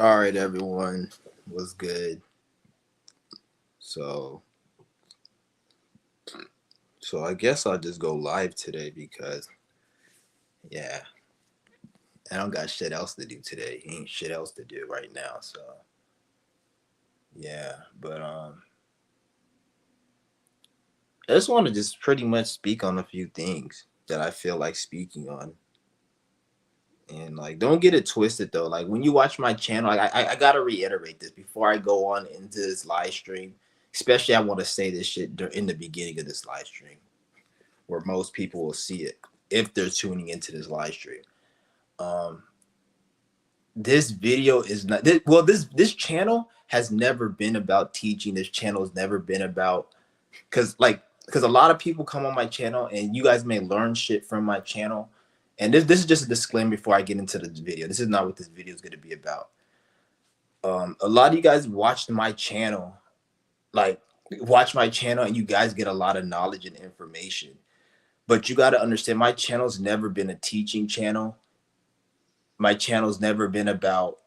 All right, everyone, was good. So, so I guess I'll just go live today because, yeah, I don't got shit else to do today. Ain't shit else to do right now. So, yeah, but I just want to just pretty much speak on a few things that I feel like speaking on. And like, don't get it twisted though. Like when you watch my channel, I gotta reiterate this before I go on into this live stream. Especially, I want to say this shit in the beginning of this live stream, where most people will see it if they're tuning into this live stream. Um, this video is not this channel has never been about teaching. This channel has never been about because a lot of people come on my channel and you guys may learn shit from my channel. And this is just a disclaimer before I get into the video. This is not what this video is going to be about. A lot of you guys watched my channel, like watch my channel, and you guys get a lot of knowledge and information. But you got to understand, my channel's never been a teaching channel. My channel's never been about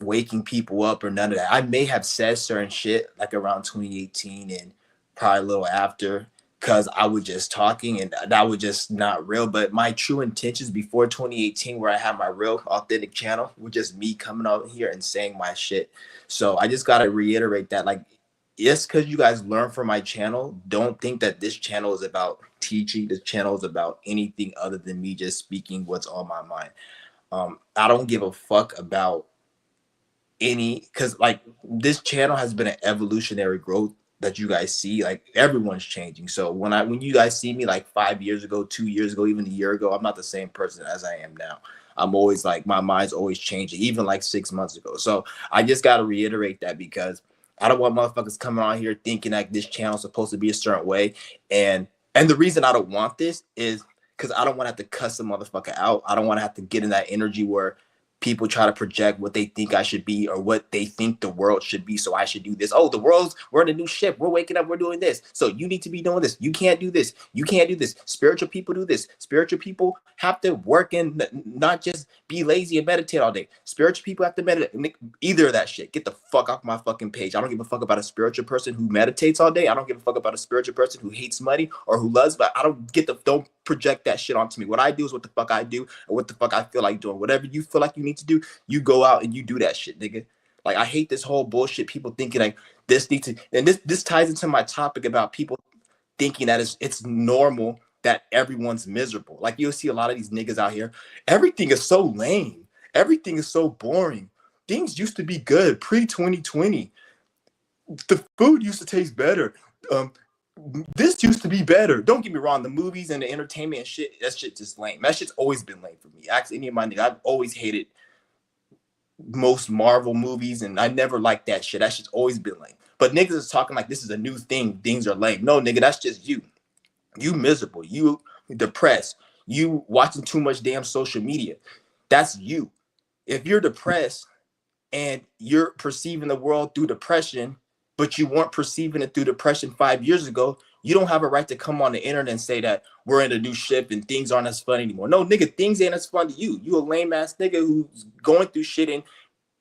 waking people up or none of that. I may have said certain shit like around 2018 and probably a little after because I was just talking and that was just not real. But my true intentions before 2018, where I had my real authentic channel, was just me coming out here and saying my shit. So I just got to reiterate that, like, yes, because you guys learn from my channel, don't think that this channel is about teaching. This channel is about anything other than me just speaking what's on my mind. I don't give a fuck about because like this channel has been an evolutionary growth that you guys see. Like everyone's changing. So when you guys see me like 5 years ago, 2 years ago, even a year ago, I'm not the same person as I am now. I'm always like, my mind's always changing, even like 6 months ago. So I just got to reiterate that because I don't want motherfuckers coming on here thinking like this channel is supposed to be a certain way. And the reason I don't want this is because I don't want to have to cuss the motherfucker out. I don't want to have to get in that energy where people try to project what they think I should be or what they think the world should be. So I should do this. Oh, we're in a new ship. We're waking up. We're doing this. So you need to be doing this. You can't do this. You can't do this. Spiritual people do this. Spiritual people have to work and not just be lazy and meditate all day. Spiritual people have to meditate. Either of that shit. Get the fuck off my fucking page. I don't give a fuck about a spiritual person who meditates all day. I don't give a fuck about a spiritual person who hates money or who loves, but don't project that shit onto me. What I do is what the fuck I do and what the fuck I feel like doing. Whatever you feel like you need to do, you go out and you do that shit, nigga. Like I hate this whole bullshit. People thinking like this needs to, and this ties into my topic about people thinking that it's normal that everyone's miserable. Like you'll see a lot of these niggas out here. Everything is so lame. Everything is so boring. Things used to be good pre-2020. The food used to taste better. This used to be better. Don't get me wrong. The movies and the entertainment and shit, that shit just lame. That shit's always been lame for me. Ask any of my niggas. I've always hated most Marvel movies, and I never liked that shit. That shit's always been lame. But niggas is talking like this is a new thing. Things are lame. No, nigga, that's just you. You miserable. You depressed. You watching too much damn social media. That's you. If you're depressed and you're perceiving the world through depression, but you weren't perceiving it through depression 5 years ago, you don't have a right to come on the internet and say that we're in a new ship and things aren't as fun anymore. No, nigga, things ain't as fun to you. You a lame ass nigga who's going through shit, and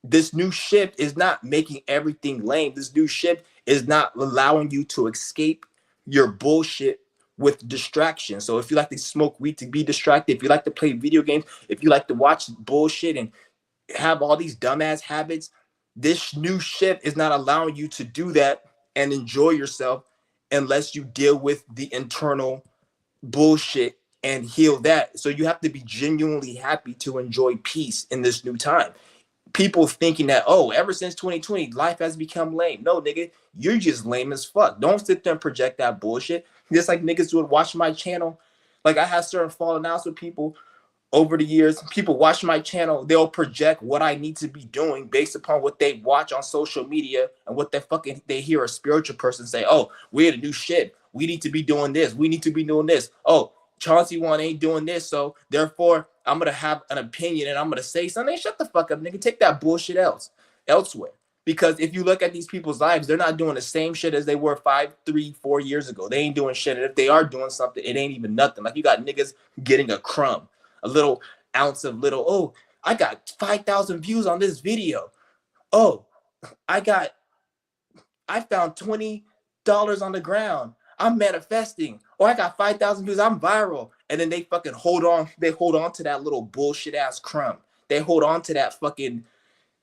this new ship is not making everything lame. This new ship is not allowing you to escape your bullshit with distraction. So if you like to smoke weed to be distracted, if you like to play video games, if you like to watch bullshit and have all these dumbass habits, this new ship is not allowing you to do that and enjoy yourself unless you deal with the internal bullshit and heal that. So you have to be genuinely happy to enjoy peace in this new time. People thinking that, oh, ever since 2020, life has become lame. No, nigga, you're just lame as fuck. Don't sit there and project that bullshit. Just like niggas would watch my channel. Like I had certain falling outs with people over the years. People watch my channel, they'll project what I need to be doing based upon what they watch on social media and what they hear a spiritual person say. Oh, we're the new shit. We need to be doing this. We need to be doing this. Oh, Chauncey one ain't doing this, so therefore I'm gonna have an opinion and I'm gonna say something. Shut the fuck up, nigga. Take that bullshit elsewhere. Because if you look at these people's lives, they're not doing the same shit as they were 5, 3, 4 years ago. They ain't doing shit. And if they are doing something, it ain't even nothing. Like you got niggas getting a crumb, a little ounce of oh, I got 5,000 views on this video. Oh, I found $20 on the ground. I'm manifesting. Or I got 5,000 views. I'm viral. And then they fucking hold on. They hold on to that little bullshit ass crumb. They hold on to that fucking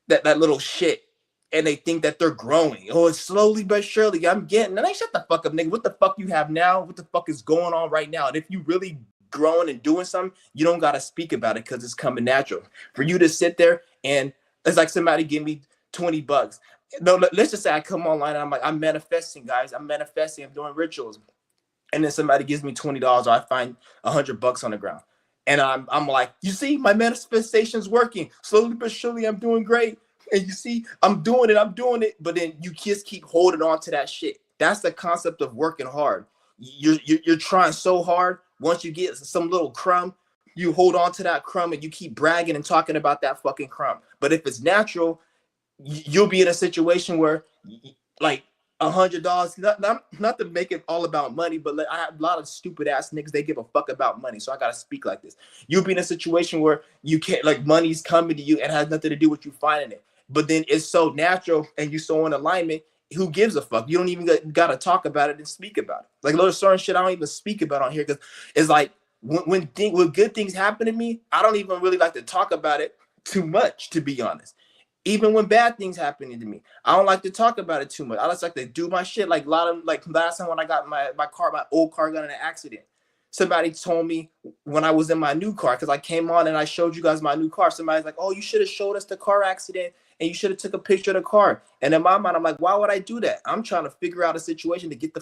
that little shit. And they think that they're growing. Oh, it's slowly but surely. I'm getting. And they shut the fuck up, nigga. What the fuck you have now? What the fuck is going on right now? And if you really growing and doing something, you don't gotta speak about it because it's coming natural. For you to sit there and it's like somebody give me $20. No, let's just say I come online and I'm like, I'm manifesting, guys. I'm manifesting. I'm doing rituals, and then somebody gives me $20, or I find $100 on the ground, and I'm like, you see, my manifestation's working. Slowly but surely, I'm doing great. And you see, I'm doing it. But then you just keep holding on to that shit. That's the concept of working hard. You're trying so hard. Once you get some little crumb, you hold on to that crumb and you keep bragging and talking about that fucking crumb. But if it's natural, you'll be in a situation where like $100, not to make it all about money, but I have a lot of stupid ass niggas, they give a fuck about money. So I gotta speak like this. You'll be in a situation where you can't, like, money's coming to you and has nothing to do with you finding it. But then it's so natural and you so in alignment, who gives a fuck? You don't even gotta talk about it and speak about it. Like, little certain shit I don't even speak about on here, because it's like when good things happen to me, I don't even really like to talk about it too much, to be honest. Even when bad things happening to me, I don't like to talk about it too much. I just like to do my shit. Like a lot of, like last time when I got my old car got in an accident. Somebody told me when I was in my new car, because I came on and I showed you guys my new car. Somebody's like, oh, you should have showed us the car accident and you should have took a picture of the car. And in my mind, I'm like, why would I do that? I'm trying to figure out a situation to get the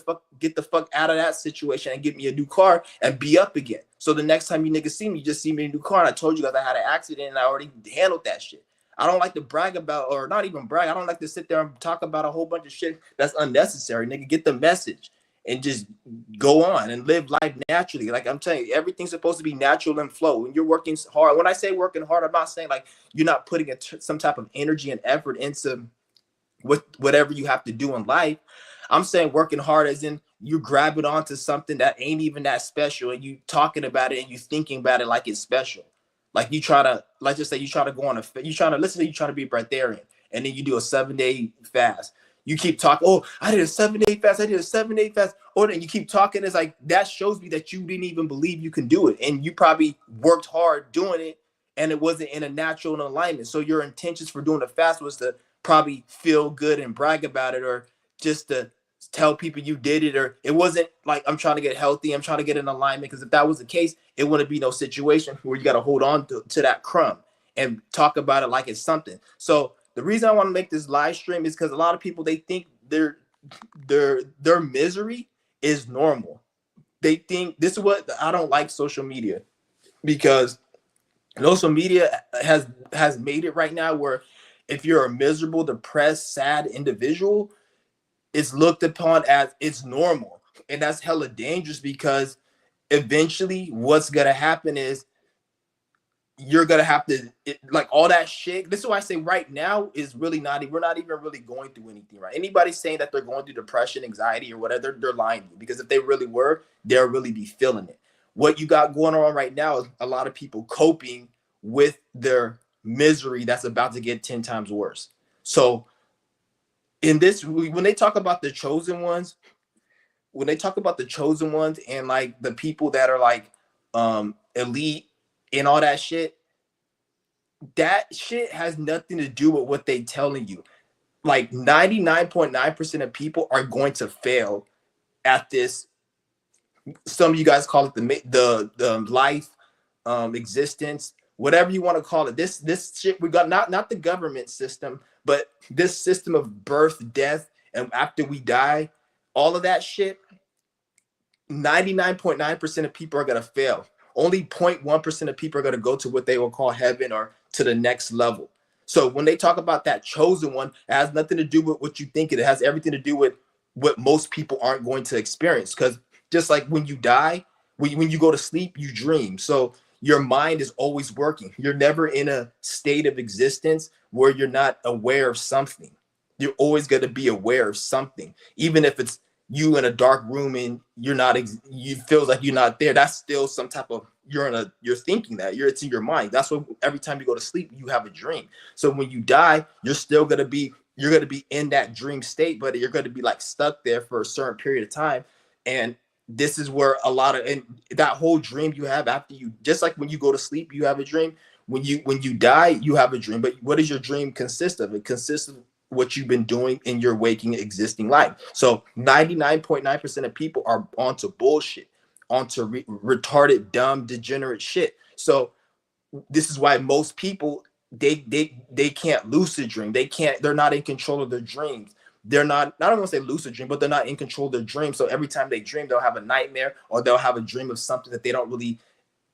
fuck out of that situation and get me a new car and be up again. So the next time you niggas see me, you just see me in a new car. And I told you guys I had an accident and I already handled that shit. I don't like to brag about, or not even brag. I don't like to sit there and talk about a whole bunch of shit that's unnecessary. Nigga, get the message and just go on and live life naturally. Like I'm telling you, everything's supposed to be natural and flow. When you're working hard, when I say working hard, I'm not saying like you're not putting some type of energy and effort into whatever you have to do in life. I'm saying working hard as in you grabbing onto something that ain't even that special and you talking about it and you thinking about it like it's special. Like you try to, let's just say you try to go on you trying to, let's say you trying to be a breatharian and then you do a 7-day fast. You keep talking, oh, I did a 7-day fast. I did a 7-day fast. Or then you keep talking. It's like, that shows me that you didn't even believe you can do it. And you probably worked hard doing it and it wasn't in a natural alignment. So your intentions for doing the fast was to probably feel good and brag about it, or just to tell people you did it, or it wasn't like I'm trying to get healthy, I'm trying to get in alignment. Because if that was the case, it wouldn't be no situation where you got to hold on to that crumb and talk about it like it's something. So the reason I want to make this live stream is because a lot of people, they think their misery is normal. They think this is what I don't like social media, because social media has made it right now where if you're a miserable, depressed, sad individual, it's looked upon as it's normal. And that's hella dangerous, because eventually what's gonna happen is you're gonna have to like all that shit. This is why I say right now is really not, we're not even really going through anything, right? Anybody saying that they're going through depression, anxiety, or whatever, they're lying to you, because if they really were, they'll really be feeling it. What you got going on right now is a lot of people coping with their misery that's about to get 10 times worse. So in this, when they talk about the chosen ones, and like the people that are like elite and all that shit has nothing to do with what they telling you. Like 99.9% of people are going to fail at this. Some of you guys call it the life existence, whatever you want to call it. This shit we got, not the government system, but this system of birth, death, and after we die, all of that shit. 99.9% of people are going to fail. Only 0.1% of people are going to go to what they will call heaven, or to the next level. So when they talk about that chosen one, it has nothing to do with what you think. It has everything to do with what most people aren't going to experience. Because just like when you die, when you go to sleep, you dream. So your mind is always working. You're never in a state of existence where you're not aware of something. You're always going to be aware of something, even if it's you in a dark room and you're not you feels like you're not there, that's still some type of, you're thinking that it's in your mind. That's what, every time you go to sleep you have a dream. So when you die, you're going to be in that dream state, but you're going to be like stuck there for a certain period of time. And this is where a lot of, and that whole dream you have after you, just like when you go to sleep you have a dream, when you die you have a dream. But what does your dream consist of? It consists of what you've been doing in your waking existing life. So 99.9% of people are onto bullshit, onto retarded, dumb, degenerate shit. So this is why most people, they can't lucid dream. They're not in control of their dreams. They're not, I don't want to say lucid dream, but they're not in control of their dreams. So every time they dream, they'll have a nightmare, or they'll have a dream of something that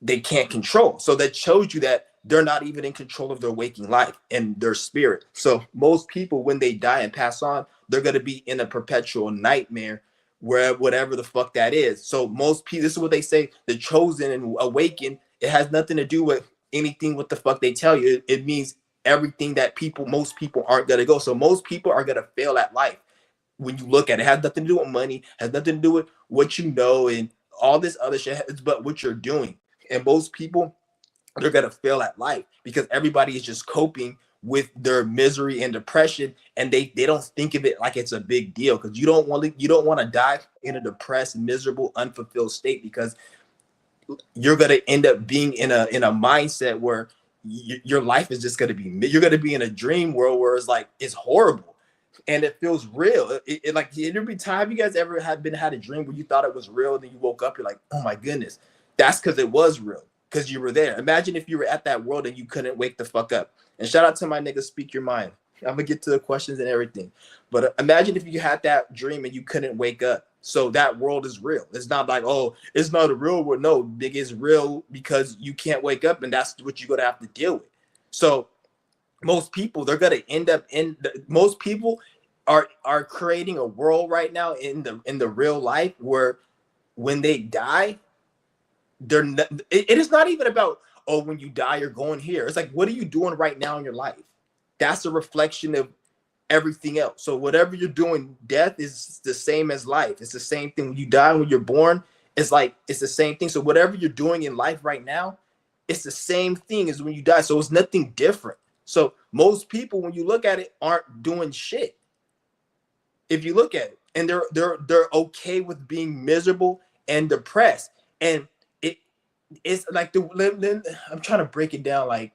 they can't control. So that shows you that they're not even in control of their waking life and their spirit. So most people, when they die and pass on, they're going to be in a perpetual nightmare, where whatever the fuck that is. So most people, this is what they say, the chosen and awakened, it has nothing to do with anything what the fuck they tell you. It means everything that most people aren't going to go. So most people are going to fail at life. When you look at it, it has nothing to do with money, has nothing to do with what you know and all this other shit, but what you're doing. And most people, they're going to fail at life because everybody is just coping with their misery and depression, and they don't think of it like it's a big deal, because you don't want to die in a depressed, miserable, unfulfilled state, because you're going to end up being in a mindset where your life is just going to be, you're going to be in a dream world where it's like, it's horrible and it feels real. It like, every time, you guys ever had a dream where you thought it was real and then you woke up, you're like, oh my goodness, that's because it was real, because you were there. Imagine if you were at that world and you couldn't wake the fuck up. And shout out to my nigga Speak Your Mind. I'm gonna get to the questions and everything, but imagine if you had that dream and you couldn't wake up. So that world is real. It's not like, oh, it's not a real world. No, big, is real because you can't wake up, and that's what you're gonna have to deal with. So most people, they're gonna end up most people are creating a world right now in the real life where when they die, they're not, it is not even about, oh, when you die you're going here. It's like, what are you doing right now in your life? That's a reflection of everything else. So whatever you're doing, death is the same as life. It's the same thing. When you die, when you're born, it's like, it's the same thing. So whatever you're doing in life right now, it's the same thing as when you die. So it's nothing different. So most people, when you look at it, aren't doing shit. If you look at it, and they're okay with being miserable and depressed. And it's like, I'm trying to break it down, like,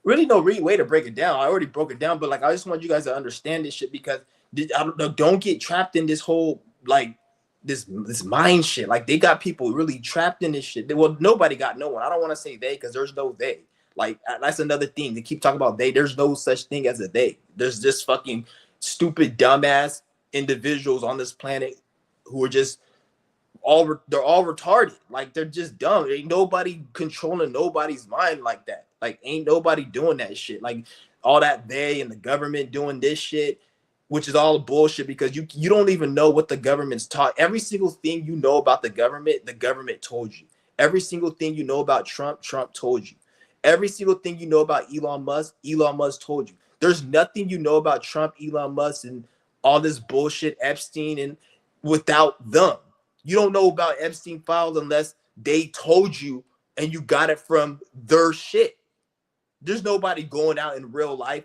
really no way to break it down. I already broke it down, but like, I just want you guys to understand this shit, because don't get trapped in this whole, like, this mind shit. Like, they got people really trapped in this shit. Well, nobody got no one. I don't want to say they, because there's no they. Like, that's another thing. They keep talking about they. There's no such thing as a they. There's just fucking stupid, dumbass individuals on this planet who are just they're all retarded. Like, they're just dumb. Ain't nobody controlling nobody's mind like that. Like, ain't nobody doing that shit. Like, all that they and the government doing this shit, which is all bullshit, because you don't even know what the government's taught. Every single thing you know about the government told you. Every single thing you know about Trump told you. Every single thing you know about Elon Musk told you. There's nothing you know about Trump, Elon Musk, and all this bullshit, Epstein, and without them. You don't know about Epstein files unless they told you and you got it from their shit. There's nobody going out in real life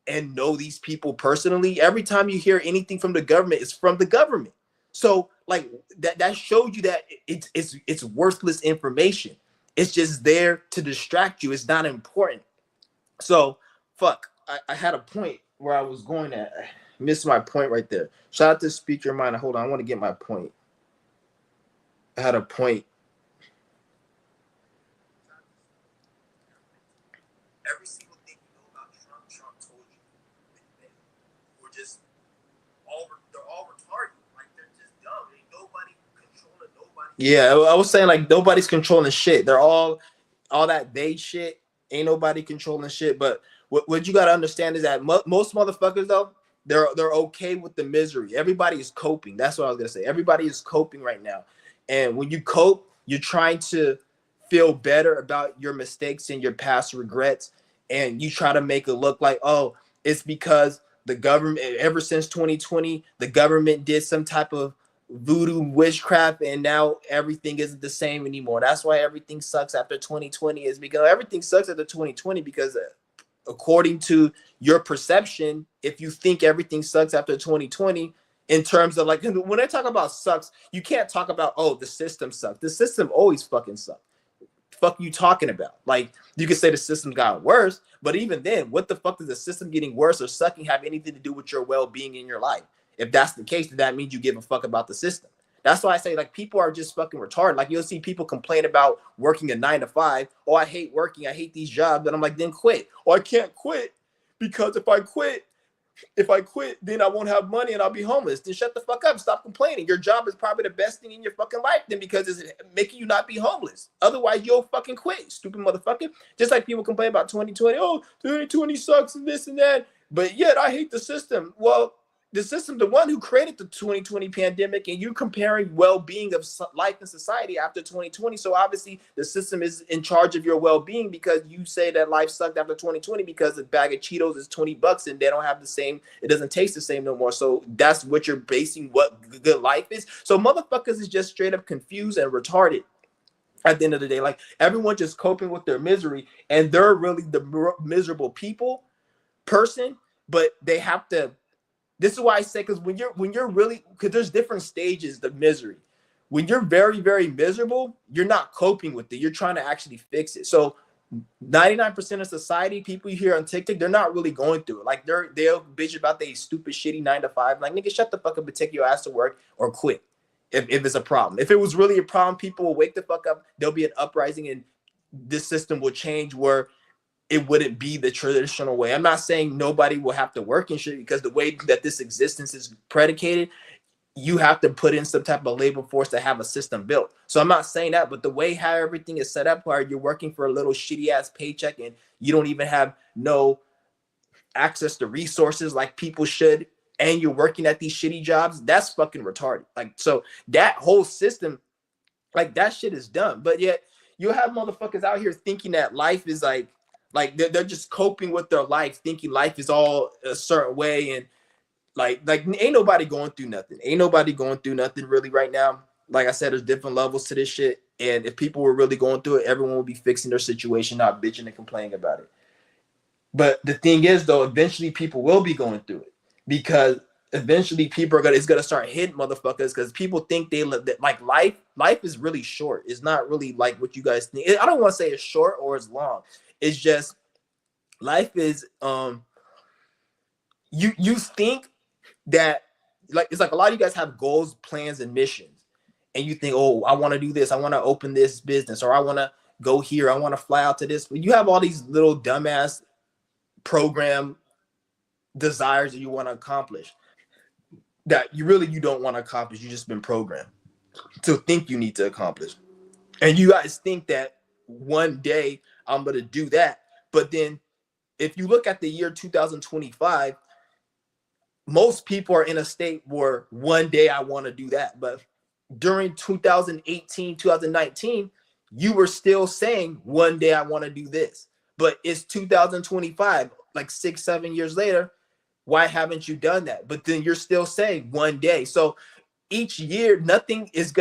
and know these people personally. Every time you hear anything from the government, it's from the government. So like, that shows you that it's worthless information. It's just there to distract you. It's not important. So fuck, I had a point where I was going at. I missed my point right there. Shout out to Speak Your Mind. Hold on, I want to get my point. I had a point. Every single thing you know about Trump told you. We're just they're all retarded. Like, they're just dumb. Ain't nobody controlling nobody. Yeah, I was saying, like, nobody's controlling shit. They're all that they shit. Ain't nobody controlling shit. But what you gotta understand is that most motherfuckers, though, they're okay with the misery. Everybody is coping. That's what I was gonna say. Everybody is coping right now. And when you cope, you're trying to feel better about your mistakes and your past regrets. And you try to make it look like, oh, it's because the government, ever since 2020, the government did some type of voodoo witchcraft, and now everything isn't the same anymore. That's why everything sucks after 2020, is because everything sucks after 2020 because according to your perception, if you think everything sucks after 2020, in terms of like when I talk about sucks, you can't talk about, oh, the system sucks. The system always fucking sucks. Fuck you talking about? Like, you can say the system got worse, but even then, what the fuck does the system getting worse or sucking have anything to do with your well-being in your life? If that's the case, then that means you give a fuck about the system. That's why I say, like, people are just fucking retarded. Like, you'll see people complain about working a 9 to 5. Oh, I hate working. I hate these jobs. And I'm like, then quit. Oh, I can't quit because if I quit, then I won't have money and I'll be homeless. Then shut the fuck up. Stop complaining. Your job is probably the best thing in your fucking life then, because it's making you not be homeless. Otherwise, you'll fucking quit, stupid motherfucker. Just like people complain about 2020. Oh, 2020 sucks and this and that. But yet I hate the system. Well, the system, the one who created the 2020 pandemic, and you're comparing well-being of life and society after 2020. So obviously the system is in charge of your well-being, because you say that life sucked after 2020 because a bag of Cheetos is $20 and they don't have the same, it doesn't taste the same no more. So that's what you're basing what good life is. So motherfuckers is just straight up confused and retarded at the end of the day. Like, everyone just coping with their misery, and they're really the miserable person, but they have to. This is why I say, because when you're really, because there's different stages of misery. When you're very, very miserable, you're not coping with it. You're trying to actually fix it. So 99% of society, people you hear on TikTok, they're not really going through it. Like, they'll bitch about they stupid, shitty 9 to 5. Like, nigga, shut the fuck up and take your ass to work or quit. If it's a problem. If it was really a problem, people will wake the fuck up. There'll be an uprising, and this system will change where it wouldn't be the traditional way. I'm not saying nobody will have to work and shit, because the way that this existence is predicated, you have to put in some type of labor force to have a system built. So I'm not saying that, but the way how everything is set up, where you're working for a little shitty ass paycheck and you don't even have no access to resources like people should, and you're working at these shitty jobs, that's fucking retarded. Like, so that whole system, like, that shit is dumb. But yet you have motherfuckers out here thinking that life is like they're just coping with their life, thinking life is all a certain way, and like ain't nobody going through nothing. Ain't nobody going through nothing really right now. Like I said, there's different levels to this shit, and if people were really going through it, everyone would be fixing their situation, not bitching and complaining about it. But the thing is, though, eventually people will be going through it, because eventually people are it's gonna start hitting motherfuckers, because people think they live that, like, life is really short. It's not really like what you guys think. I don't want to say it's short or it's long. It's just life is you think that, like, it's like a lot of you guys have goals, plans, and missions, and you think, oh, I want to do this, I want to open this business, or I want to go here, I want to fly out to this. But you have all these little dumbass program desires that you want to accomplish, that you don't want to accomplish. You just been programmed to think you need to accomplish, and you guys think that one day I'm gonna do that. But then if you look at the year 2025, most people are in a state where one day I want to do that. But during 2018, 2019, you were still saying one day I want to do this. But it's 2025, like 6-7 years later. Why haven't you done that? But then you're still saying one day. So each year, nothing is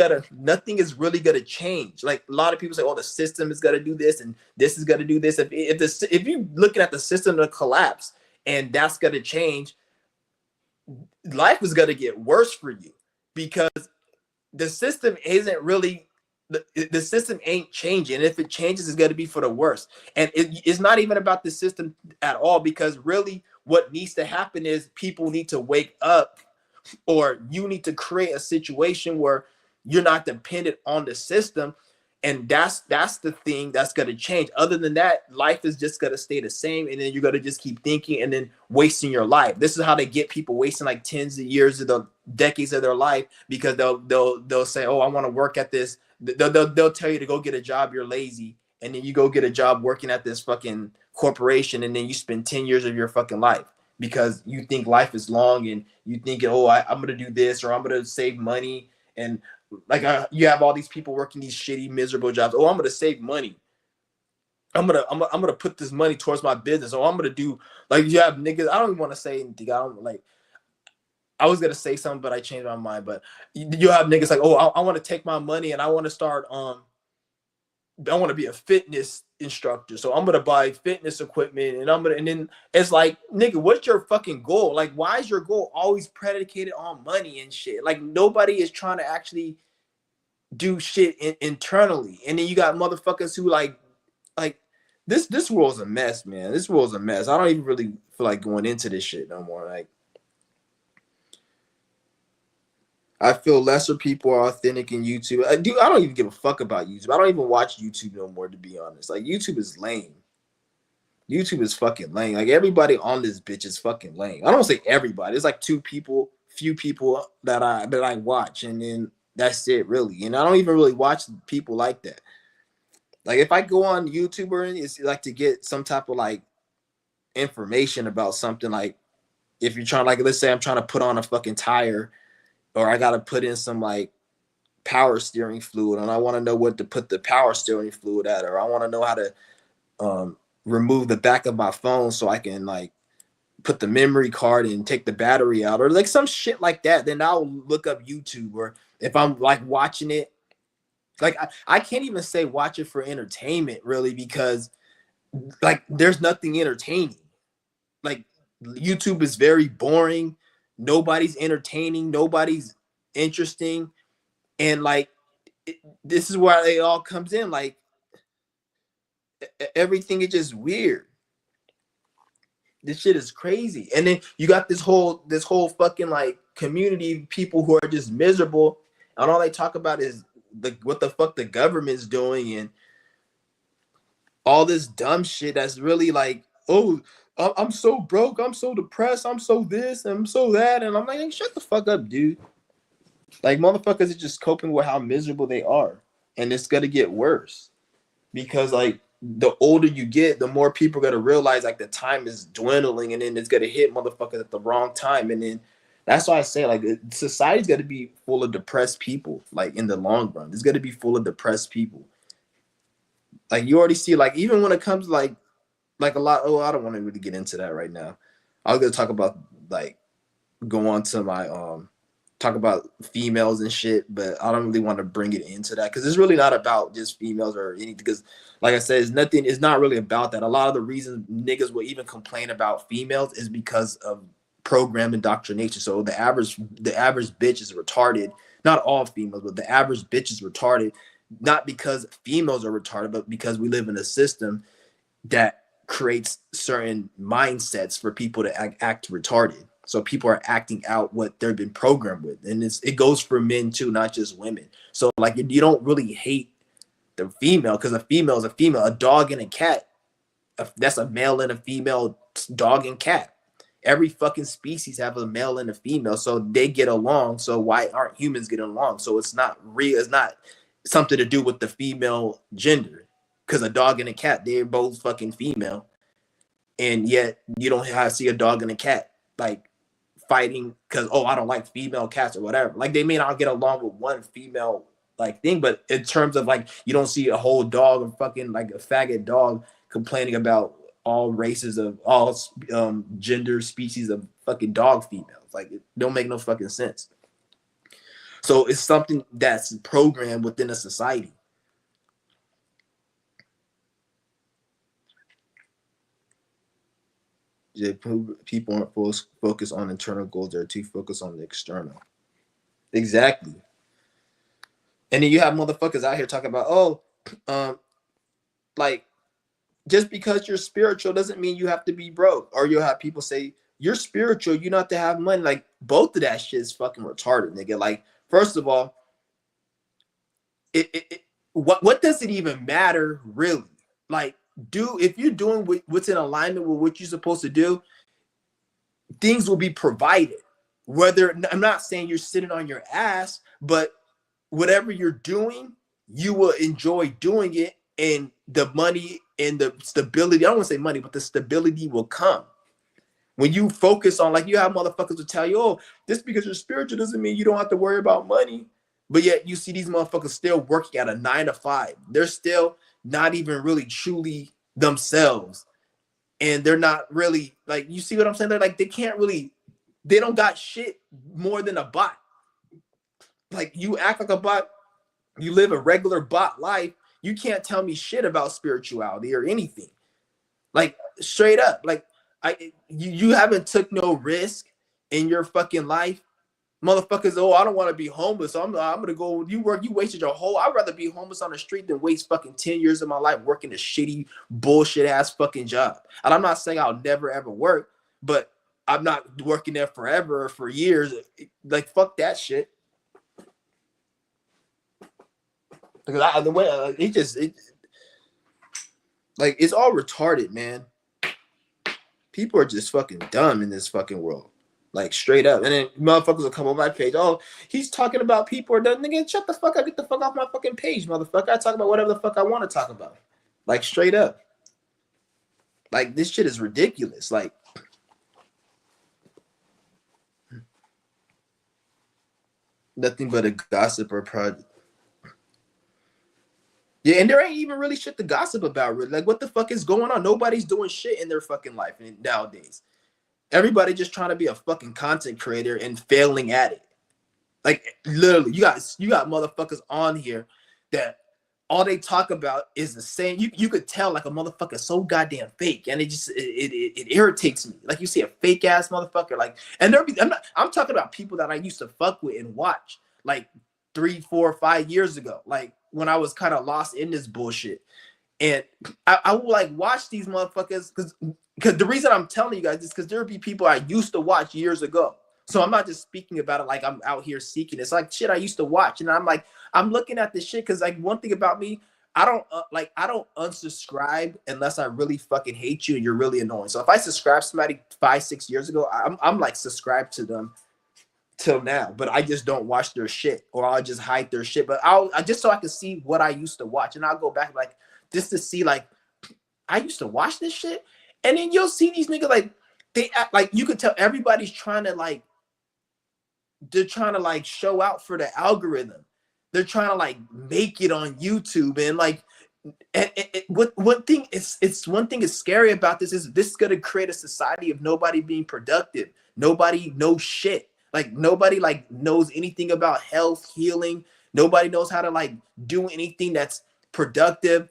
really gonna change. Like, a lot of people say, oh, the system is gonna do this and this is gonna do this. If you're looking at the system to collapse and that's gonna change, life is gonna get worse for you, because the system isn't really the system ain't changing. And if it changes, it's gonna be for the worse. And it's not even about the system at all, because really what needs to happen is people need to wake up, or you need to create a situation where you're not dependent on the system. And that's the thing that's going to change. Other than that, life is just going to stay the same, and then you're going to just keep thinking and then wasting your life. This is how they get people wasting like tens of years of the decades of their life, because they'll say, oh, I want to work at this. They'll tell you to go get a job, you're lazy, and then you go get a job working at this fucking corporation, and then you spend 10 years of your fucking life, because you think life is long, and you think, oh, I'm going to do this, or I'm going to save money. And like, you have all these people working these shitty, miserable jobs. Oh, I'm going to save money. I'm gonna put this money towards my business. Or I'm going to do, like, you have niggas, I don't even want to say anything. I don't, like, I was gonna say something, but I changed my mind. But you have niggas like, oh, I want to take my money and I want to start I want to be a fitness instructor, so I'm gonna buy fitness equipment, and then it's like, nigga, what's your fucking goal? Like, why is your goal always predicated on money and shit? Like, nobody is trying to actually do shit internally, and then you got motherfuckers who like this world's a mess, man. This world's a mess. I don't even really feel like going into this shit no more. Like, I feel lesser people are authentic in YouTube. I don't even give a fuck about YouTube. I don't even watch YouTube no more, to be honest. Like, YouTube is lame. YouTube is fucking lame. Like, everybody on this bitch is fucking lame. I don't say everybody. It's like few people that I watch, and then that's it, really. And I don't even really watch people like that. Like, if I go on YouTube, it's like to get some type of like information about something. Like, if you're trying, like, let's say I'm trying to put on a fucking tire, or I gotta put in some like power steering fluid, and I want to know what to put the power steering fluid at, or I want to know how to remove the back of my phone so I can like put the memory card and take the battery out, or like some shit like that, then I'll look up YouTube. Or if I'm like watching it, like I can't even say watch it for entertainment, really, because like there's nothing entertaining. Like, YouTube is very boring. Nobody's entertaining. Nobody's interesting. And like, this is where it all comes in. Like, everything is just weird. This shit is crazy. And then you got this whole fucking like community of people who are just miserable, and all they talk about is what the fuck the government's doing and all this dumb shit that's really like, oh, I'm so broke, I'm so depressed, I'm so this, I'm so that. And I'm like, hey, shut the fuck up, dude. Like, motherfuckers are just coping with how miserable they are. And it's gonna get worse. Because like the older you get, the more people are gonna realize like the time is dwindling, and then it's gonna hit motherfuckers at the wrong time. And then that's why I say, like, society's gonna be full of depressed people, like in the long run. It's gonna be full of depressed people. Like, you already see, like, even when it comes to like a lot. Oh, I don't want to really get into that right now. I was gonna talk about like go on to my talk about females and shit, but I don't really want to bring it into that because it's really not about just females or anything. Because like I said, it's not really about that. A lot of the reasons niggas will even complain about females is because of program indoctrination. So the average bitch is retarded. Not all females, but the average bitch is retarded, not because females are retarded, but because we live in a system that creates certain mindsets for people to act retarded. So people are acting out what they've been programmed with, and it goes for men too, not just women. So like, you don't really hate the female because a female is a female. A dog and a cat, that's a male and a female. Dog and cat. Every fucking species have a male and a female, so they get along. So why aren't humans getting along? So it's not real. It's not something to do with the female gender, because a dog and a cat, they're both fucking female, and yet you don't see a dog and a cat like fighting because, oh, I don't like female cats or whatever. Like, they may not get along with one female like thing, but in terms of like, you don't see a whole dog or fucking like a faggot dog complaining about all races of all gender species of fucking dog females. Like, it don't make no fucking sense. So it's something that's programmed within a society. People aren't focused on internal goals. They're too focused on the external. Exactly. And then you have motherfuckers out here talking about, oh, like, just because you're spiritual doesn't mean you have to be broke. Or you'll have people say, you're spiritual, you not to have money. Like, both of that shit is fucking retarded, nigga. Like, first of all, what does it even matter, really? Like, if you're doing what's in alignment with what you're supposed to do, things will be provided. Whether, I'm not saying you're sitting on your ass, but whatever you're doing, you will enjoy doing it, and the money and the stability, I don't want to say money, but the stability will come. When you focus on, like, you have motherfuckers who tell you, oh, just because you're spiritual doesn't mean you don't have to worry about money. But yet you see these motherfuckers still working at a 9 to 5. They're still not even really truly themselves. And they're not really, like, you see what I'm saying? They're like, they don't got shit more than a bot. Like, you act like a bot, you live a regular bot life, you can't tell me shit about spirituality or anything. Like, straight up. Like, you haven't took no risk in your fucking life. Motherfuckers, oh, I don't want to be homeless, so I'm gonna go. You wasted your whole. I'd rather be homeless on the street than waste fucking 10 years of my life working a shitty bullshit ass fucking job. And I'm not saying I'll never ever work, but I'm not working there forever or for years. Like, fuck that shit. Because the way like, it's all retarded, man. People are just fucking dumb in this fucking world. Like, straight up. And then motherfuckers will come on my page. Oh, he's talking about people or done. Nigga, shut the fuck up. Get the fuck off my fucking page, motherfucker. I talk about whatever the fuck I want to talk about. Like, straight up. Like, this shit is ridiculous. Like, nothing but a gossip or project. Yeah, and there ain't even really shit to gossip about. Really. Like, what the fuck is going on? Nobody's doing shit in their fucking life nowadays. Everybody just trying to be a fucking content creator and failing at it. Like, literally, you got motherfuckers on here that all they talk about is the same. You could tell, like, a motherfucker so goddamn fake, and it irritates me. Like, you see a fake ass motherfucker, like, and I'm talking about people that I used to fuck with and watch like 3, 4, 5 years ago, like when I was kind of lost in this bullshit. And I will, like, watch these motherfuckers because the reason I'm telling you guys is because there will be people I used to watch years ago. So I'm not just speaking about it like I'm out here seeking. It's like shit I used to watch, and I'm like, I'm looking at this shit because, like, one thing about me, I don't unsubscribe unless I really fucking hate you and you're really annoying. So if I subscribe to somebody 5, 6 years ago, I'm like subscribed to them till now, but I just don't watch their shit, or I'll just hide their shit. But I just so I can see what I used to watch, and I'll go back, like, just to see, like, I used to watch this shit. And then you'll see these niggas, like, they act like, you could tell everybody's trying to, like, they're trying to, like, show out for the algorithm. They're trying to, like, make it on YouTube. And, like, one thing is scary about this is this is going to create a society of nobody being productive. Nobody knows shit. Like, nobody, like, knows anything about health, healing. Nobody knows how to, like, do anything that's productive,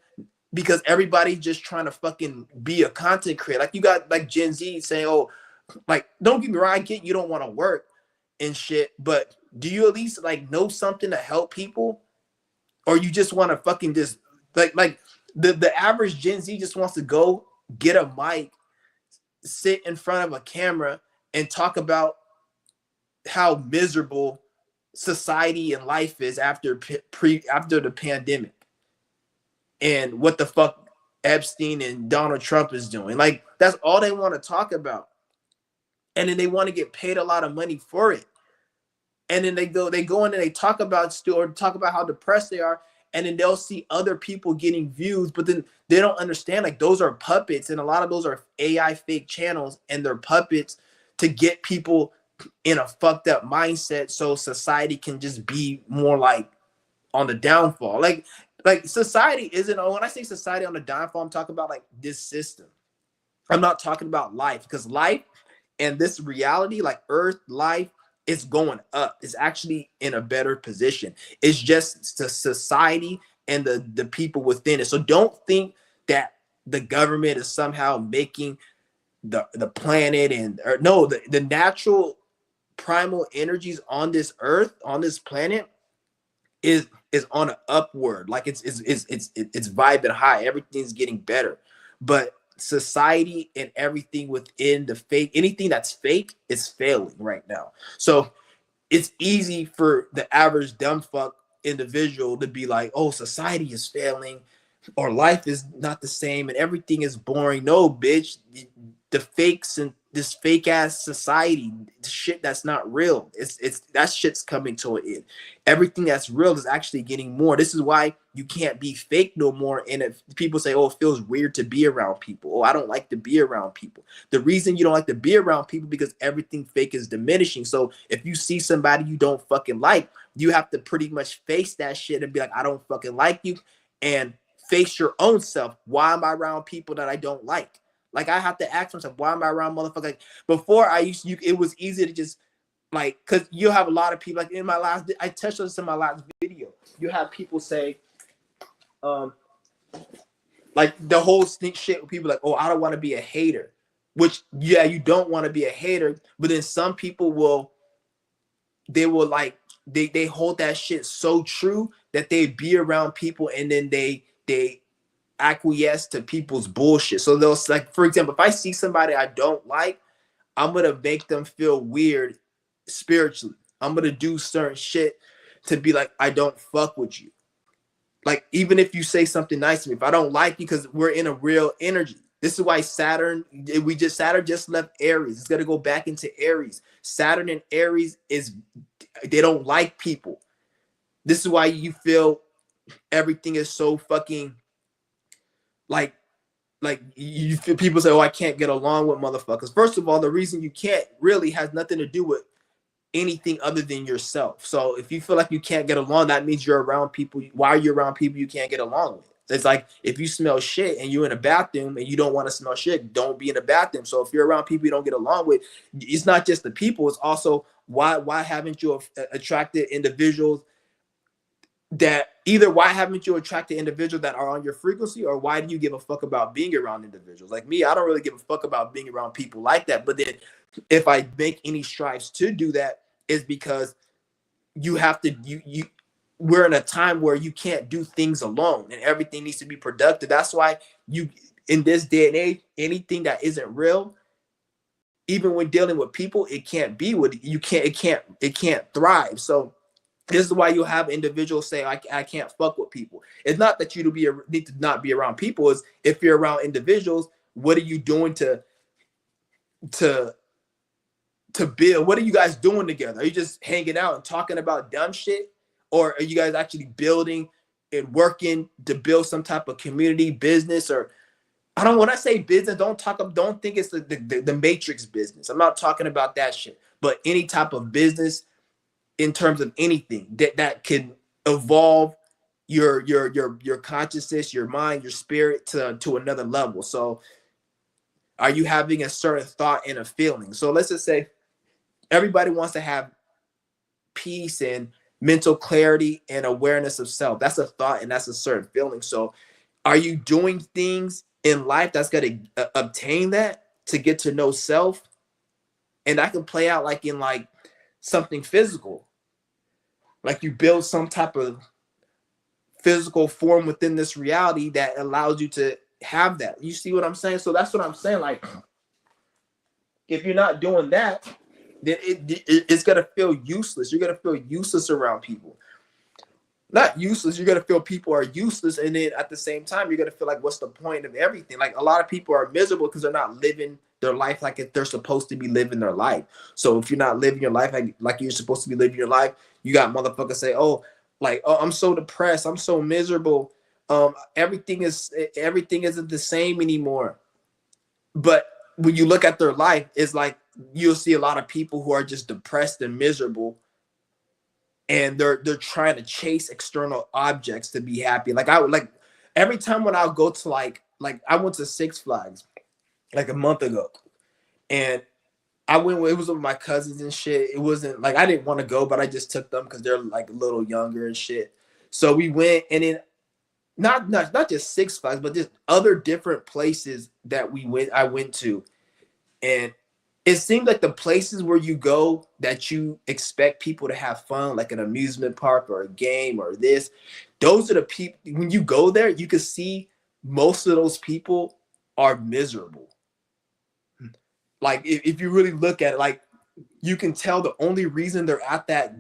because everybody's just trying to fucking be a content creator. Like, you got, like, Gen Z saying, oh, like, don't get me wrong, I get you don't want to work and shit, but do you at least, like, know something to help people? Or you just want to fucking just, like the average Gen Z just wants to go get a mic, sit in front of a camera, and talk about how miserable society and life is after the pandemic, and what the fuck Epstein and Donald Trump is doing. Like, that's all they want to talk about. And then they want to get paid a lot of money for it. And then they go in and they talk about how depressed they are. And then they'll see other people getting views, but then they don't understand, like, those are puppets. And a lot of those are AI fake channels, and they're puppets to get people in a fucked up mindset so society can just be more, like, on the downfall. Like society isn't, when I say society on the downfall, I'm talking about, like, this system. I'm not talking about life, because life and this reality, like Earth, life, is going up. It's actually in a better position. It's just the society and the people within it. So don't think that the government is somehow making the planet no, the natural primal energies on this earth, on this planet, is on an upward. Like, it's vibing high. Everything's getting better. But society and everything within the fake, anything that's fake, is failing right now. So it's easy for the average dumb fuck individual to be like, oh, society is failing, or life is not the same, and everything is boring. No, bitch, the fakes and this fake ass society, the shit that's not real, it's that shit's coming to an end. Everything that's real is actually getting more. This is why you can't be fake no more. And if people say, oh, it feels weird to be around people, oh, I don't like to be around people, the reason you don't like to be around people because everything fake is diminishing. So if you see somebody you don't fucking like, you have to pretty much face that shit and be like, I don't fucking like you, and face your own self. Why am I around people that I don't like? Like, I have to ask myself, why am I around motherfuckers? Like, before, it was easy to just like, because you have a lot of people, like in my last, I touched on this in my last video. You have people say, um, like the whole sneak shit with people like, oh, I don't want to be a hater, which, yeah, you don't want to be a hater, but then some people will, they will like, they hold that shit so true that they be around people and then they acquiesce to people's bullshit. So they'll, like, for example, if I see somebody I don't like, I'm gonna make them feel weird spiritually. I'm gonna do certain shit to be like, I don't fuck with you. Like, even if you say something nice to me, if I don't like you, because we're in a real energy. This is why Saturn just left Aries. It's gonna go back into Aries. Saturn and Aries is, they don't like people. This is why you feel everything is so fucking like you feel people say, oh, I can't get along with motherfuckers. First of all, the reason you can't really has nothing to do with anything other than yourself. So if you feel like you can't get along, that means you're around people. Why are you around people you can't get along with? It's like if you smell shit and you're in a bathroom and you don't want to smell shit, don't be in a bathroom. So if you're around people you don't get along with, it's not just the people, it's also why haven't you attracted individuals that either why haven't you attracted individuals that are on your frequency, or why do you give a fuck about being around individuals? Like me, I don't really give a fuck about being around people like that. But then if I make any strives to do that, is because you have to, we're in a time where you can't do things alone and everything needs to be productive. That's why you, in this day and age, anything that isn't real, even when dealing with people, it can't be what you can't, it can't thrive. So this is why you have individuals say, I can't fuck with people. It's not that you need to not be around people. Is if you're around individuals, what are you doing to build? What are you guys doing together? Are you just hanging out and talking about dumb shit? Or are you guys actually building and working to build some type of community business? Or when I say business, don't think it's the matrix business. I'm not talking about that shit, but any type of business in terms of anything that can evolve your consciousness, your mind, your spirit to another level. So are you having a certain thought and a feeling? So let's just say everybody wants to have peace and mental clarity and awareness of self. That's a thought and that's a certain feeling. So are you doing things in life that's going to obtain that, to get to know self? And that can play out like in like something physical. Like you build some type of physical form within this reality that allows you to have that. You see what I'm saying? So that's what I'm saying. Like, if you're not doing that, then it's gonna feel useless. You're gonna feel useless around people. Not useless. You're gonna feel people are useless, and then at the same time, you're gonna feel like, what's the point of everything? Like a lot of people are miserable because they're not living their life like if they're supposed to be living their life. So if you're not living your life like you're supposed to be living your life, you got motherfuckers say, oh, like, oh, I'm so depressed, I'm so miserable. Everything isn't the same anymore. But when you look at their life, it's like you'll see a lot of people who are just depressed and miserable, and they're trying to chase external objects to be happy. Like I would like every time when I'll go to like I went to Six Flags like a month ago, and I went. It was with my cousins and shit. It wasn't like I didn't want to go, but I just took them because they're like a little younger and shit. So we went, and then not just Six Flags, but just other different places that we went. I went to, and it seemed like the places where you go that you expect people to have fun, like an amusement park or a game or this, those are the people. When you go there, you can see most of those people are miserable. Like if you really look at it, like you can tell the only reason they're at that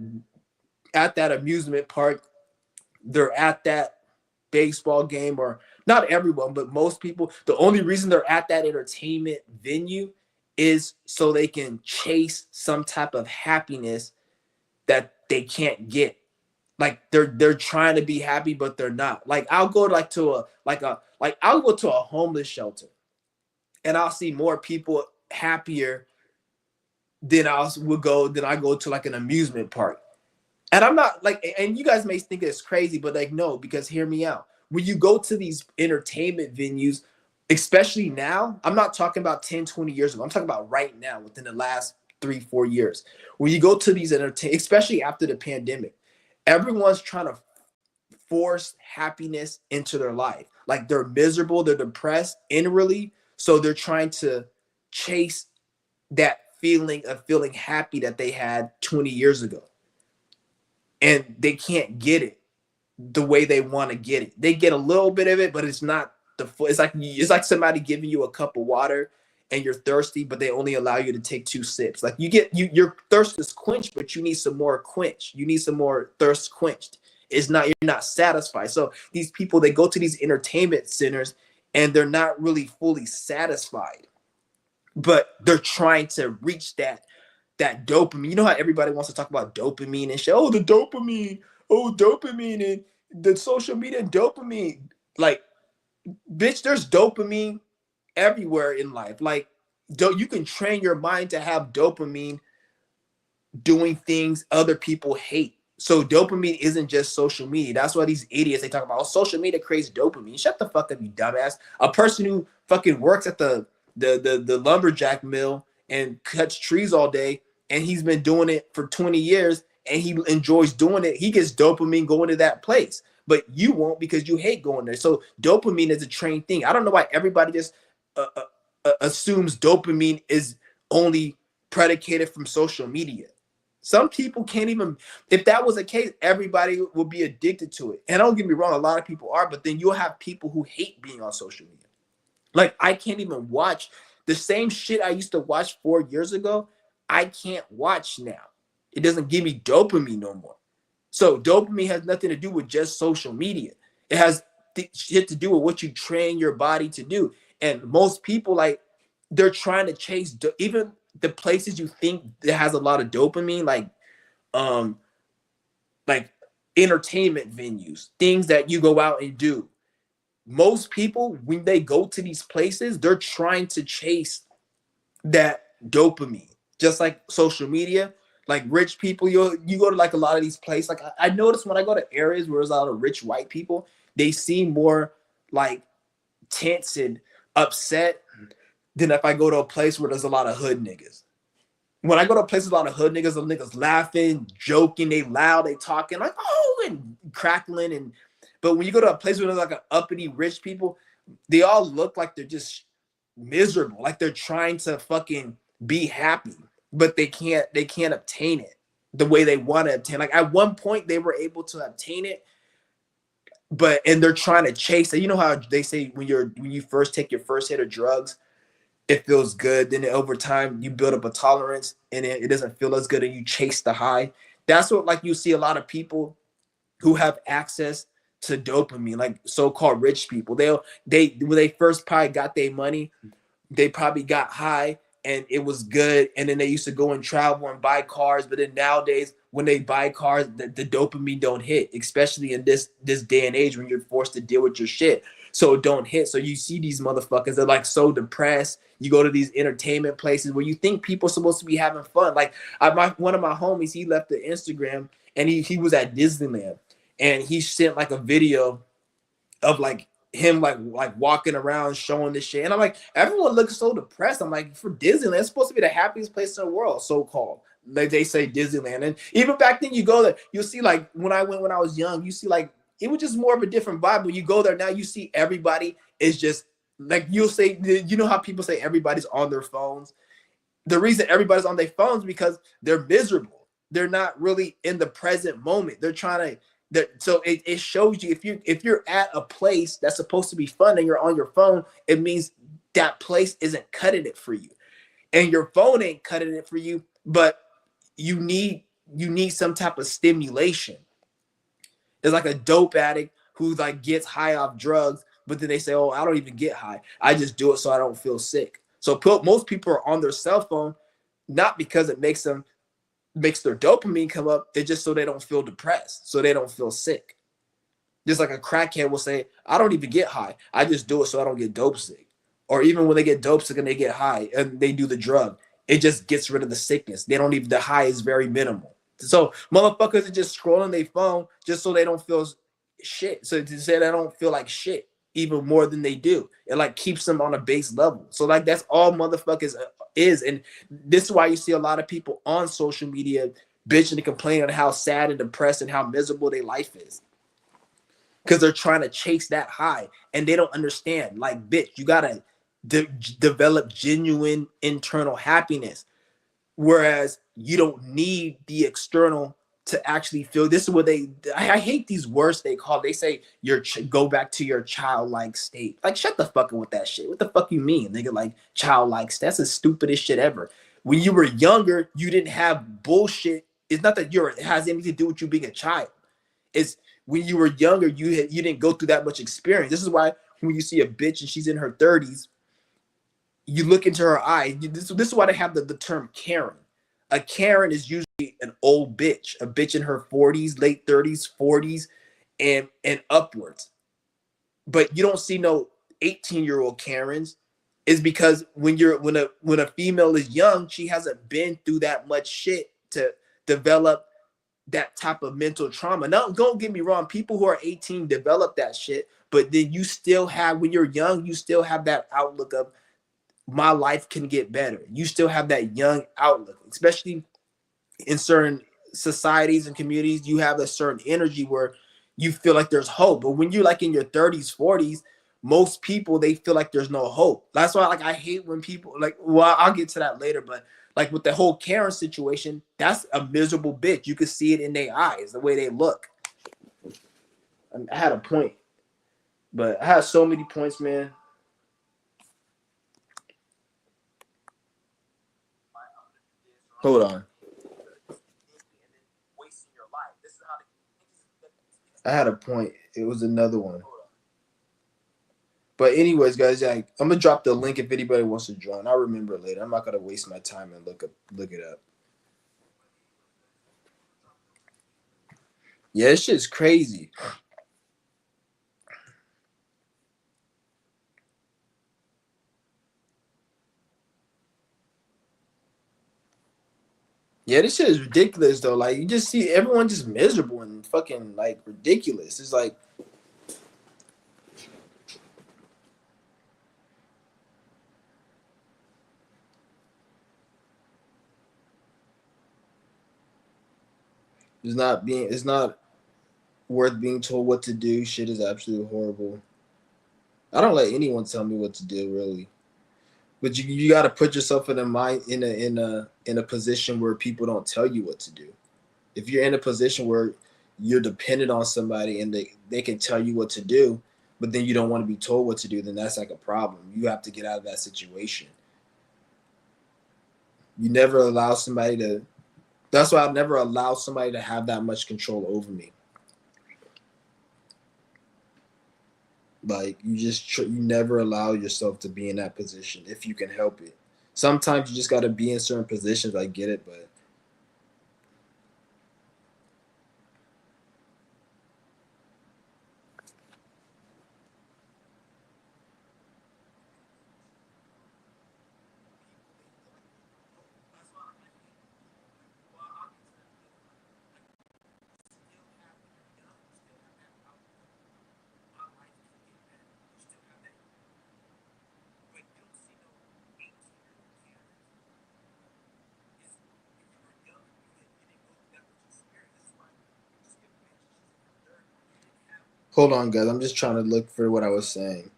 amusement park, they're at that baseball game, or not everyone, but most people, the only reason they're at that entertainment venue is so they can chase some type of happiness that they can't get. Like they're trying to be happy, but they're not. Like I'll go I'll go to a homeless shelter, and I'll see more people happier than I go to like an amusement park. And I'm not like, and you guys may think it's crazy, but like, no, because hear me out. When you go to these entertainment venues, especially now, I'm not talking about 10, 20 years ago. I'm talking about right now, within the last 3-4 years. When you go to these especially after the pandemic, everyone's trying to force happiness into their life. Like they're miserable, they're depressed inwardly, so they're trying to chase that feeling of feeling happy that they had 20 years ago. And they can't get it the way they want to get it. They get a little bit of it, but it's not the full. It's like somebody giving you a cup of water and you're thirsty, but they only allow you to take 2 sips. Like your thirst is quenched, but you need some more quench. You need some more thirst quenched. You're not satisfied. So these people, they go to these entertainment centers and they're not really fully satisfied, but they're trying to reach that dopamine. You know how everybody wants to talk about dopamine and shit. Oh, the dopamine. Oh, dopamine and the social media and dopamine. Like, bitch, there's dopamine everywhere in life. Like, you can train your mind to have dopamine doing things other people hate. So dopamine isn't just social media. That's why these idiots, they talk about, oh, social media creates dopamine. Shut the fuck up, you dumbass. A person who fucking works at the lumberjack mill and cuts trees all day, and he's been doing it for 20 years and he enjoys doing it, he gets dopamine going to that place. But you won't, because you hate going there. So dopamine is a trained thing. I don't know why everybody just assumes dopamine is only predicated from social media. Some people can't even, if that was the case, everybody would be addicted to it. And don't get me wrong, a lot of people are, but then you'll have people who hate being on social media. Like, I can't even watch the same shit I used to watch 4 years ago. I can't watch now. It doesn't give me dopamine no more. So dopamine has nothing to do with just social media. It has shit to do with what you train your body to do. And most people, like, they're trying to chase even the places you think that has a lot of dopamine, like entertainment venues, things that you go out and do. Most people, when they go to these places, they're trying to chase that dopamine, just like social media. Like rich people, you go to like a lot of these places. Like I notice when I go to areas where there's a lot of rich white people, they seem more like tense and upset than if I go to a place where there's a lot of hood niggas. When I go to a place with a lot of hood niggas, the niggas laughing, joking, they loud, they talking like, oh, and crackling. But when you go to a place where there's like an uppity rich people, they all look like they're just miserable, like they're trying to fucking be happy, but they can't obtain it the way they want to obtain. Like at one point they were able to obtain it, and they're trying to chase it. You know how they say when you first take your first hit of drugs, it feels good. Then over time you build up a tolerance and it doesn't feel as good and you chase the high. That's what, like, you see a lot of people who have access to dopamine, like so-called rich people. When they first probably got their money, they probably got high and it was good. And then they used to go and travel and buy cars. But then nowadays, when they buy cars, the dopamine don't hit, especially in this day and age when you're forced to deal with your shit. So it don't hit. So you see these motherfuckers, they're like so depressed. You go to these entertainment places where you think people are supposed to be having fun. Like one of my homies, he left the Instagram and he was at Disneyland and he sent like a video of like him like walking around showing this shit. And I'm like, everyone looks so depressed. I'm like, for Disneyland, it's supposed to be the happiest place in the world, so-called. Like they say Disneyland. And even back then you go there, you'll see like when I was young, you see like it was just more of a different vibe. When you go there now, you see everybody is just like, you'll say, you know how people say everybody's on their phones? The reason everybody's on their phones because they're miserable. They're not really in the present moment. They're trying to, so it shows you if you're at a place that's supposed to be fun and you're on your phone, it means that place isn't cutting it for you. And your phone ain't cutting it for you, but you need some type of stimulation. It's like a dope addict who like gets high off drugs, but then they say, oh, I don't even get high. I just do it so I don't feel sick. So most people are on their cell phone, not because it makes their dopamine come up. It's just so they don't feel depressed, so they don't feel sick. Just like a crackhead will say, I don't even get high. I just do it so I don't get dope sick. Or even when they get dope sick and they get high and they do the drug, it just gets rid of the sickness. The high is very minimal. So motherfuckers are just scrolling their phone just so they don't feel shit. So to say they don't feel like shit. even more than they do. It like keeps them on a base level. So like that's all motherfuckers is. And this is why you see a lot of people on social media bitching and complaining on how sad and depressed and how miserable their life is. Because they're trying to chase that high and they don't understand. Like, bitch, you gotta develop genuine internal happiness. Whereas you don't need the external to actually feel. This is what I hate these words they call. They say go back to your childlike state. Like, shut the fuck up with that shit. What the fuck you mean? Nigga, like childlike. That's the stupidest shit ever. When you were younger, you didn't have bullshit. It's not that it has anything to do with you being a child. It's when you were younger, you didn't go through that much experience. This is why when you see a bitch and she's in her 30s, you look into her eyes. This is why they have the term Karen. A Karen is usually an old bitch, a bitch in her 40s, late 30s, 40s, and upwards. But you don't see no 18-year-old Karens. Is because when a female is young, she hasn't been through that much shit to develop that type of mental trauma. Now, don't get me wrong, people who are 18 develop that shit, but then you still have, when you're young, you still have that outlook of my life can get better. You still have that young outlook, especially in certain societies and communities. You have a certain energy where you feel like there's hope. But when you're like in your 30s, 40s, most people, they feel like there's no hope. That's why, like, I hate when people like, well, I'll get to that later, but like with the whole Karen situation, that's a miserable bitch. You could see it in their eyes, the way they look. I had a point, but I had so many points, man. Hold on. I had a point. It was another one. But anyways, guys, yeah, I'm gonna drop the link if anybody wants to join. I'll remember it later. I'm not gonna waste my time and look it up. Yeah, this shit's crazy. Yeah, this shit is ridiculous though. Like, you just see everyone just miserable and fucking like ridiculous. It's like, it's not worth being told what to do. Shit is absolutely horrible. I don't let anyone tell me what to do, really. But you got to put yourself in a mind in a position where people don't tell you what to do. If you're in a position where you're dependent on somebody and they can tell you what to do, but then you don't want to be told what to do, then that's like a problem. You have to get out of that situation. You never allow somebody to. That's why I never allow somebody to have that much control over me. Like, you never allow yourself to be in that position if you can help it. Sometimes you just got to be in certain positions. I get it, but hold on, guys. I'm just trying to look for what I was saying.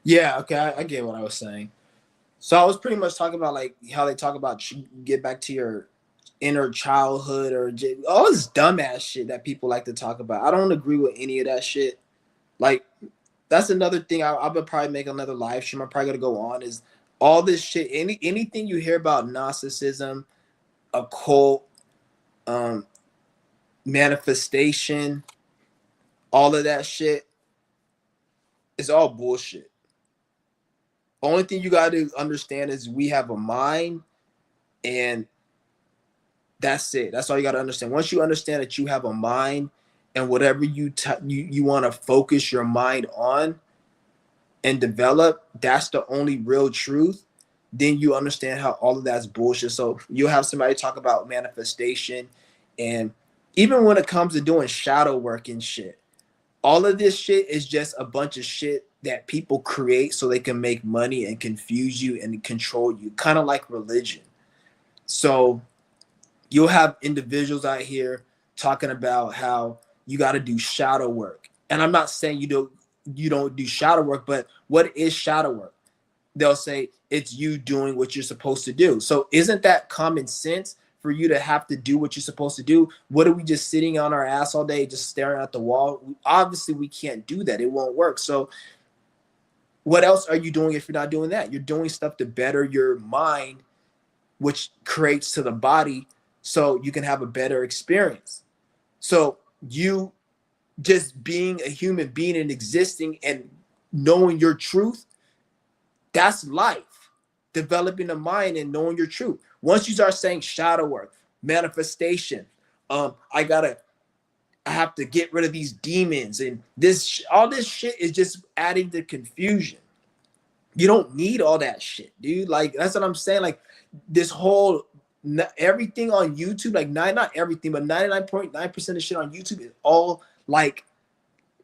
Yeah, okay, I get what I was saying. So I was pretty much talking about like how they talk about get back to your inner childhood or all this dumbass shit that people like to talk about. I don't agree with any of that shit. Like, that's another thing. I would probably make another live stream. I'm probably gonna go on is all this shit. Anything you hear about narcissism, occult, um, manifestation, all of that shit is all bullshit. Only thing you got to understand is we have a mind, and that's it. That's all you got to understand. Once you understand that you have a mind, and whatever you want to focus your mind on and develop, that's the only real truth. then you understand how all of that's bullshit. So you'll have somebody talk about manifestation, and even when it comes to doing shadow work and shit, all of this shit is just a bunch of shit that people create so they can make money and confuse you and control you, kind of like religion. So you'll have individuals out here talking about how you got to do shadow work. And I'm not saying you don't do shadow work, but what is shadow work? They'll say it's you doing what you're supposed to do. So isn't that common sense for you to have to do what you're supposed to do? What are we just sitting on our ass all day just staring at the wall? Obviously we can't do that. It won't work. So what else are you doing if you're not doing that? You're doing stuff to better your mind, which creates to the body so you can have a better experience. So you just being a human being and existing and knowing your truth, that's life. Developing a mind and knowing your truth. Once you start saying shadow work, manifestation, I have to get rid of these demons and this, all this shit is just adding to confusion. You don't need all that shit, dude. Like, that's what I'm saying. Like, this whole everything on YouTube, like not everything, but 99.9% of shit on YouTube is all like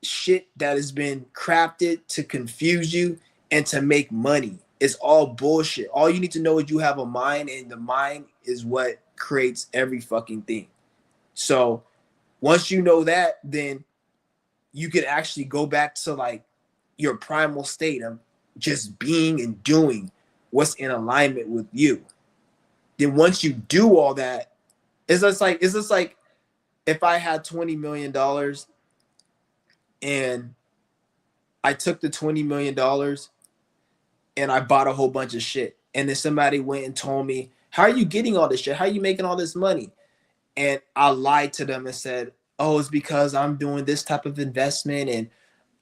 shit that has been crafted to confuse you and to make money. It's all bullshit. All you need to know is you have a mind, and the mind is what creates every fucking thing. So once you know that, then you can actually go back to like your primal state of just being and doing what's in alignment with you. Then once you do all that, it's just like if I had $20 million and I took the $20 million and I bought a whole bunch of shit, and then somebody went and told me, how are you getting all this shit? How are you making all this money? And I lied to them and said, oh, it's because I'm doing this type of investment, and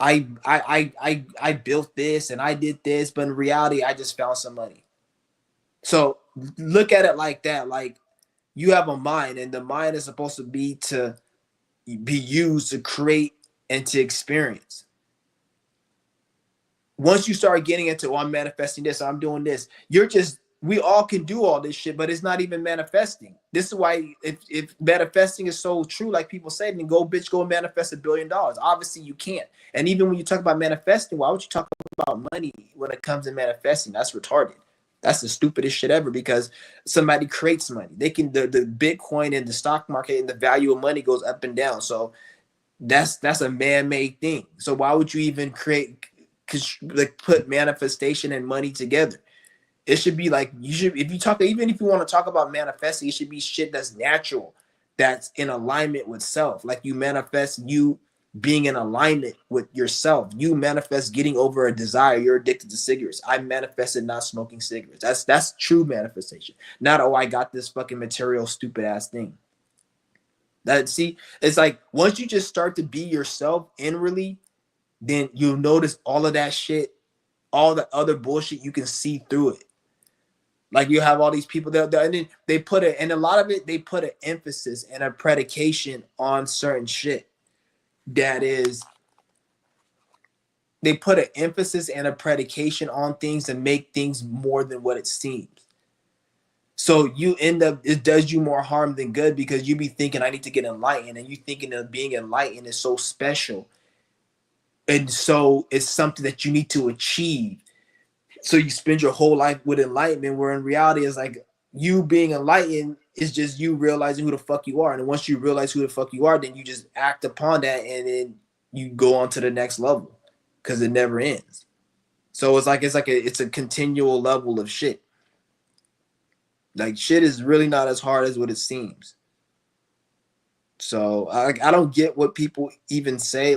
I built this and I did this, but in reality, I just found some money. So look at it like that. Like, you have a mind, and the mind is supposed to be used to create and to experience. Once you start getting into, oh, I'm manifesting this, I'm doing this, we all can do all this shit, but it's not even manifesting. This is why if manifesting is so true, like people say, then go manifest $1 billion. Obviously you can't. And even when you talk about manifesting, why would you talk about money when it comes to manifesting? That's retarded. That's the stupidest shit ever, because somebody creates money. They can, the Bitcoin and the stock market and the value of money goes up and down. So that's a man-made thing. So why would you even put manifestation and money together? It should be like, even if you want to talk about manifesting, it should be shit that's natural, that's in alignment with self. Like, you manifest you being in alignment with yourself. You manifest getting over a desire. You're addicted to cigarettes. I manifested not smoking cigarettes. That's true manifestation. Not, oh, I got this fucking material stupid ass thing. It's like, once you just start to be yourself inwardly, then you'll notice all of that shit, all the other bullshit, you can see through it. Like, you have all these people and then they put it, and a lot of it, they put an emphasis and a predication on certain shit. They put an emphasis and a predication on things and make things more than what it seems. So you end up, it does you more harm than good, because you be thinking, I need to get enlightened, and you thinking of being enlightened is so special. And so it's something that you need to achieve. So you spend your whole life with enlightenment, where in reality it's like, you being enlightened is just you realizing who the fuck you are. And once you realize who the fuck you are, then you just act upon that, and then you go on to the next level, because it never ends. So it's a continual level of shit. Like, shit is really not as hard as what it seems. So I don't get what people even say.